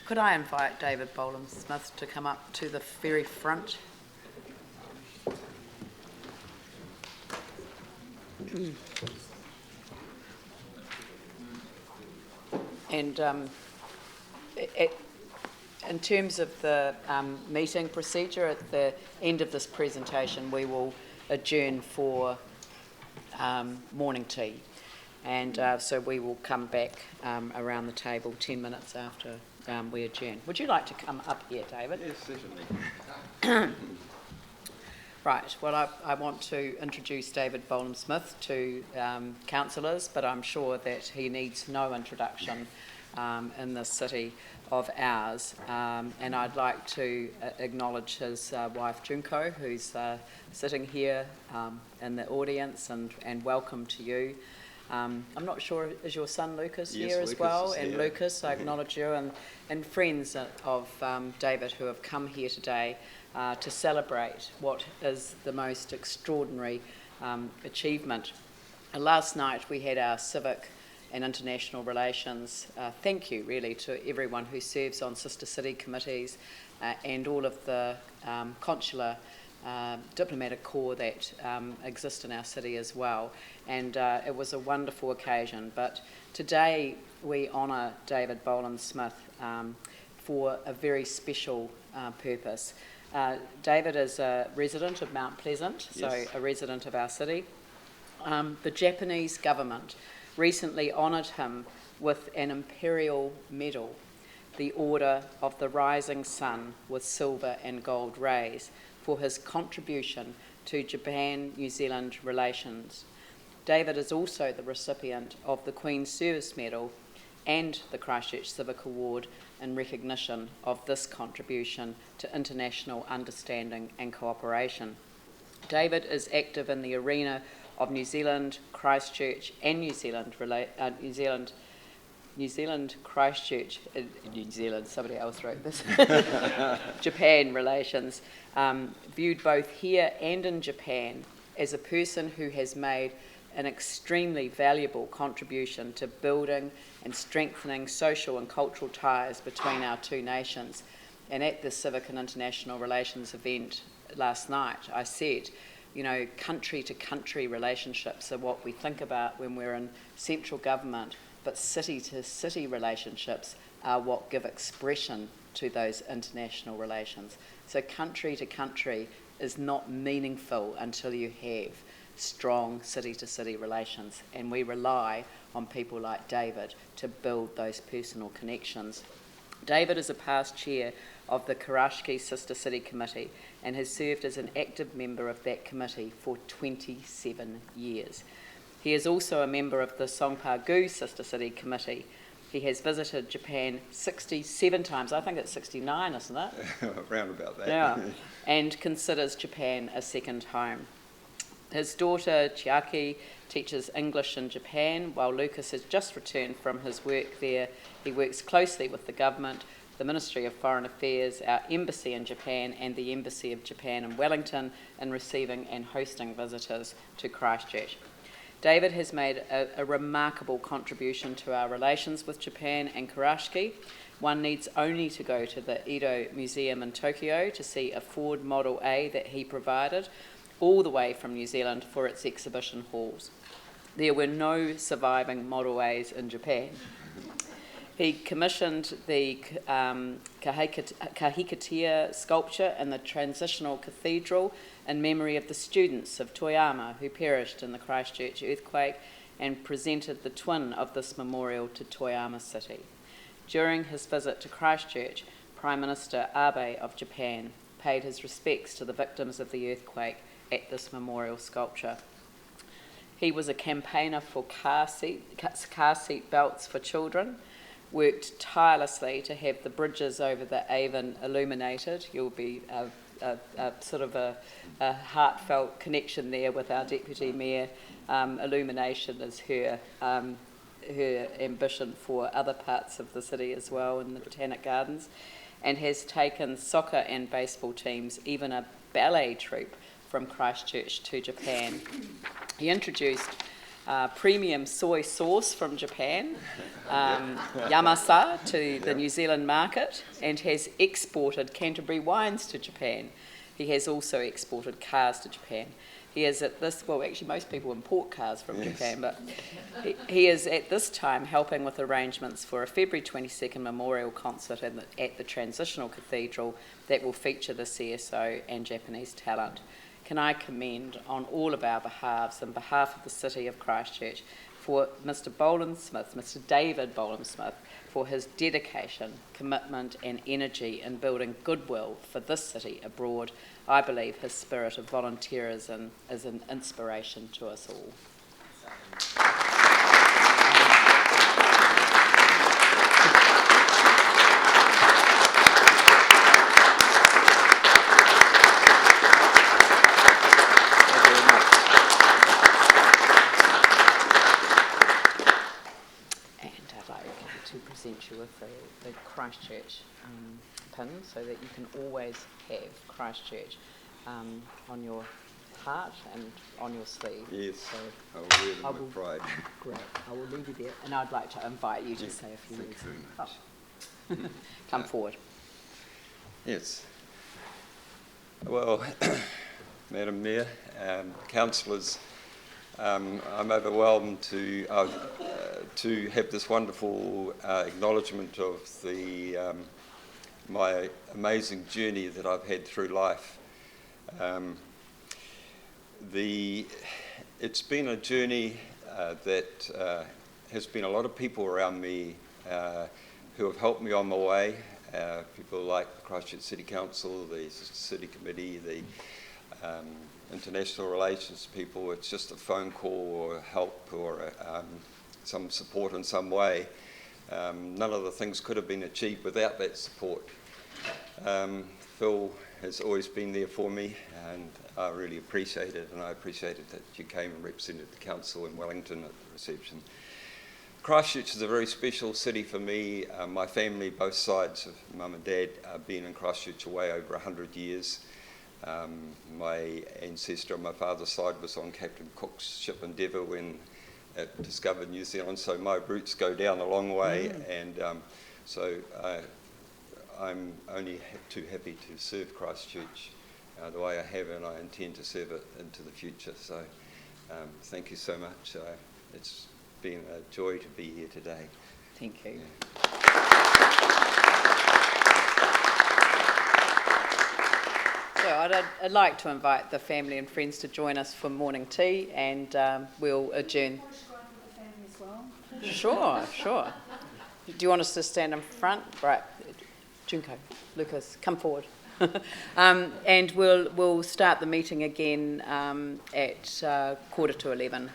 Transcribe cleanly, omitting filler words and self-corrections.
Could I invite David Bolam-Smith to come up to the very front? And in terms of the meeting procedure, at the end of this presentation, we will adjourn for morning tea. And so we will come back around the table 10 minutes after we adjourn. Would you like to come up here, David? Yes, certainly. Right, well, I want to introduce David Bolam-Smith to councillors, but I'm sure that he needs no introduction in this city of ours. And I'd like to acknowledge his wife, Junko, who's sitting here in the audience, and welcome to you. I'm not sure, is your son Lucas Yes, here Lucas as well? is And here. Lucas, I acknowledge you, and friends of David who have come here today to celebrate what is the most extraordinary achievement. Last night we had our civic and international relations thank you really to everyone who serves on sister city committees and all of the consular diplomatic corps that exist in our city as well, and it was a wonderful occasion. But today we honour David Bolam-Smith for a very special purpose. David is a resident of Mount Pleasant, so Yes. a resident of our city. The Japanese government recently honoured him with an imperial medal, the Order of the Rising Sun with silver and gold rays, for his contribution to Japan-New Zealand relations. David is also the recipient of the Queen's Service Medal and the Christchurch Civic Award in recognition of this contribution to international understanding and cooperation. David is active in the arena of New Zealand, Christchurch and Christchurch, New Zealand, somebody else wrote this, Japan relations, viewed both here and in Japan as a person who has made an extremely valuable contribution to building and strengthening social and cultural ties between our two nations. And at the Civic and International Relations event last night, I said, you know, country-to-country relationships are what we think about when we're in central government, but city-to-city relationships are what give expression to those international relations. So country-to-country is not meaningful until you have strong city-to-city relations, and we rely on people like David to build those personal connections. David is a past chair of the Karashki Sister City Committee and has served as an active member of that committee for 27 years. He is also a member of the Songpa-gu Sister City Committee. He has visited Japan 67 times, I think it's 69, isn't it? Around about that. Yeah, and considers Japan a second home. His daughter Chiaki teaches English in Japan, while Lucas has just returned from his work there. He works closely with the government, the Ministry of Foreign Affairs, our embassy in Japan and the Embassy of Japan in Wellington in receiving and hosting visitors to Christchurch. David has made a remarkable contribution to our relations with Japan and Karashki. One needs only to go to the Edo Museum in Tokyo to see a Ford Model A that he provided, all the way from New Zealand for its exhibition halls. There were no surviving Model A's in Japan. He commissioned the Kahikatea sculpture in the Transitional Cathedral in memory of the students of Toyama who perished in the Christchurch earthquake, and presented the twin of this memorial to Toyama City. During his visit to Christchurch, Prime Minister Abe of Japan paid his respects to the victims of the earthquake at this memorial sculpture. He was a campaigner for car seat belts for children, worked tirelessly to have the bridges over the Avon illuminated. You'll be a sort of a heartfelt connection there with our Deputy Mayor. Illumination is her ambition for other parts of the city as well, in the Botanic Gardens, and has taken soccer and baseball teams, even a ballet troupe, from Christchurch to Japan. He introduced premium soy sauce from Japan, Yamasa, to the New Zealand market, and has exported Canterbury wines to Japan. He has also exported cars to Japan. He is at this, well, actually most people import cars from Japan, but he is at this time helping with arrangements for a February 22nd memorial concert at the Transitional Cathedral that will feature the CSO and Japanese talent. Can I commend on all of our behalves, on behalf of the City of Christchurch, for Mr. Bolam-Smith, Mr. David Bolam-Smith, for his dedication, commitment and energy in building goodwill for this city abroad. I believe his spirit of volunteerism is an inspiration to us all. To present you with the Christchurch pin, so that you can always have Christchurch on your heart and on your sleeve. Yes, so I'll wear them with pride. Great, I will leave you there, and I'd like to invite you to say a few words. Very much. Come forward. Yes. Well, Madam Mayor, councillors, I'm overwhelmed to have this wonderful acknowledgement of my amazing journey that I've had through life. It's been a journey that has been a lot of people around me who have helped me on my way. People like the Christchurch City Council, the City Committee, the international relations people. It's just a phone call or help or some support in some way. None of the things could have been achieved without that support. Phil has always been there for me, and I really appreciate it, and I appreciated that you came and represented the council in Wellington at the reception. Christchurch is a very special city for me. My family, both sides of mum and dad, have been in Christchurch way over 100 years. My ancestor on my father's side was on Captain Cook's ship Endeavour when it discovered New Zealand, so my roots go down a long way, and so I'm only too happy to serve Christchurch the way I have, and I intend to serve it into the future. So thank you so much. It's been a joy to be here today. Thank you. So I'd like to invite the family and friends to join us for morning tea, and we'll adjourn. Sure. Do you want us to stand in front? Right, Junko, Lucas, come forward. And we'll start the meeting again at 11:15.